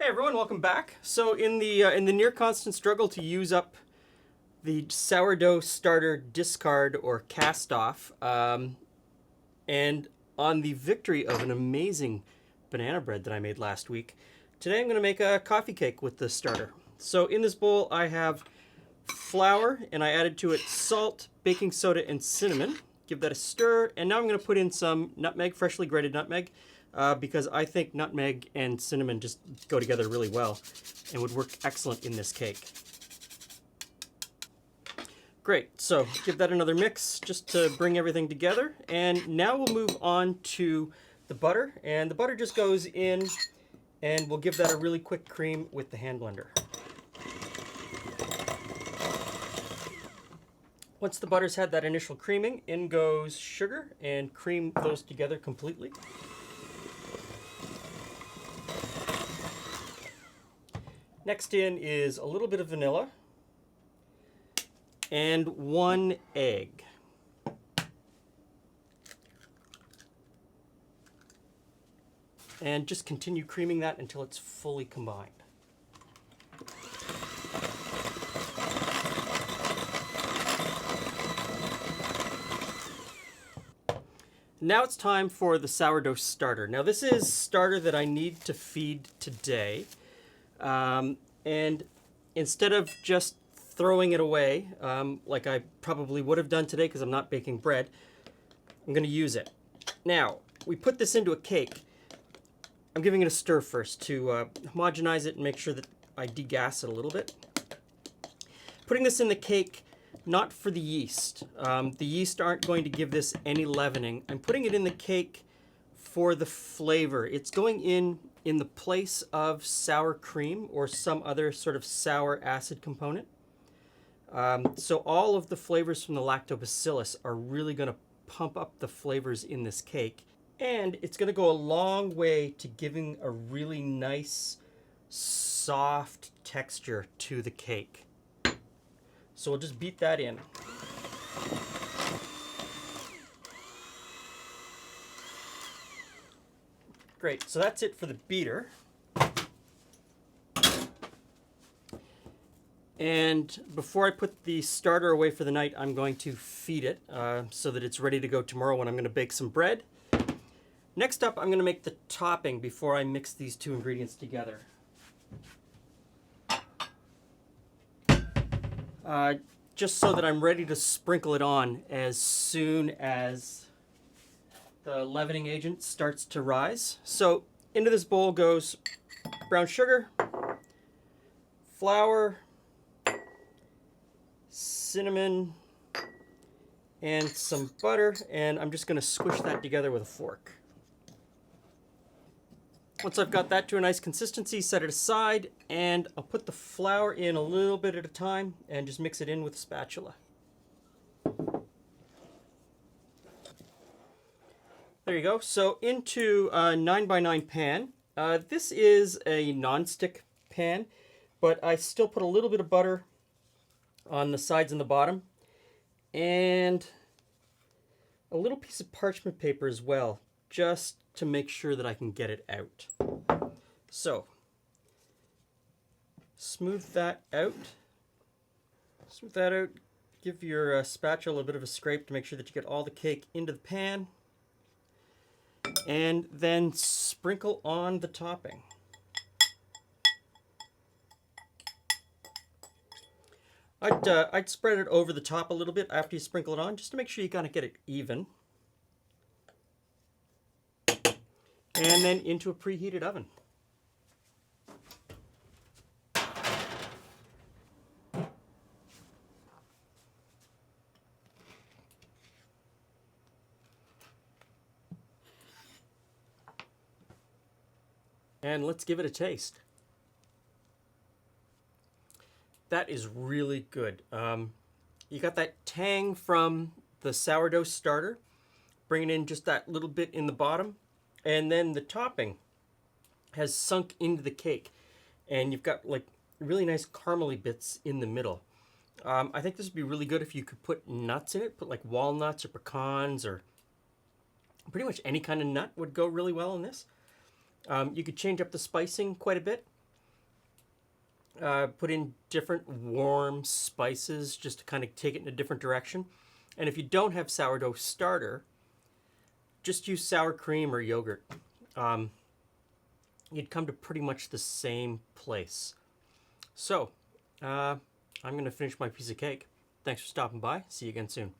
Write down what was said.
everyone, welcome back. So in the near constant struggle to use up the sourdough starter discard or cast off, and on the victory of an amazing banana bread that I made last week, today I'm going to make a coffee cake with the starter. So in this bowl I have flour, and I added to it salt, baking soda, and cinnamon. Give that a stir, and now I'm going to put in some nutmeg, freshly grated nutmeg, because I think nutmeg and cinnamon just go together really well and would work excellent in this cake. Great, so give that another mix just to bring everything together, and now we'll move on to the butter, and the butter just goes in, and we'll give that a really quick cream with the hand blender. Once the butter's had that initial creaming, in goes sugar and cream those together completely. Next in is a little bit of vanilla and 1 egg. And just continue creaming that until it's fully combined. Now it's time for the sourdough starter. Now this is starter that I need to feed today. And instead of just throwing it away, like I probably would have done today because I'm not baking bread, I'm going to use it. Now, we put this into a cake. I'm giving it a stir first to homogenize it and make sure that I degas it a little bit. Putting this in the cake, not for the yeast. The yeast aren't going to give this any leavening. I'm putting it in the cake for the flavor. It's going in the place of sour cream or some other sort of sour acid component. So all of the flavors from the lactobacillus are really going to pump up the flavors in this cake. And it's going to go a long way to giving a really nice, soft texture to the cake. So we'll just beat that in. Great, so that's it for the beater. And before I put the starter away for the night, I'm going to feed it so that it's ready to go tomorrow when I'm going to bake some bread. Next up, I'm going to make the topping before I mix these two ingredients together. Just so that I'm ready to sprinkle it on as soon as the leavening agent starts to rise. So into this bowl goes brown sugar, flour, cinnamon, and some butter, and I'm just going to squish that together with a fork. Once I've got that to a nice consistency, set it aside, and I'll put the flour in a little bit at a time and just mix it in with a spatula. There you go. So into a 9x9 pan. This is a non-stick pan, but I still put a little bit of butter on the sides and the bottom, and a little piece of parchment paper as well, just to make sure that I can get it out. So, smooth that out. Smooth that out. Give your spatula a bit of a scrape to make sure that you get all the cake into the pan. And then sprinkle on the topping. I'd spread it over the top a little bit after you sprinkle it on, just to make sure you kind of get it even. And then into a preheated oven. And let's give it a taste. That is really good. You got that tang from the sourdough starter, bringing in just that little bit in the bottom. And then the topping has sunk into the cake, and you've got like really nice caramely bits in the middle. I think this would be really good if you could put nuts in it, put like walnuts or pecans, or pretty much any kind of nut would go really well in this. You could change up the spicing quite a bit. put in different warm spices just to kind of take it in a different direction. And if you don't have sourdough starter, just use sour cream or yogurt. You'd come to pretty much the same place. So, I'm going to finish my piece of cake. Thanks for stopping by. See you again soon.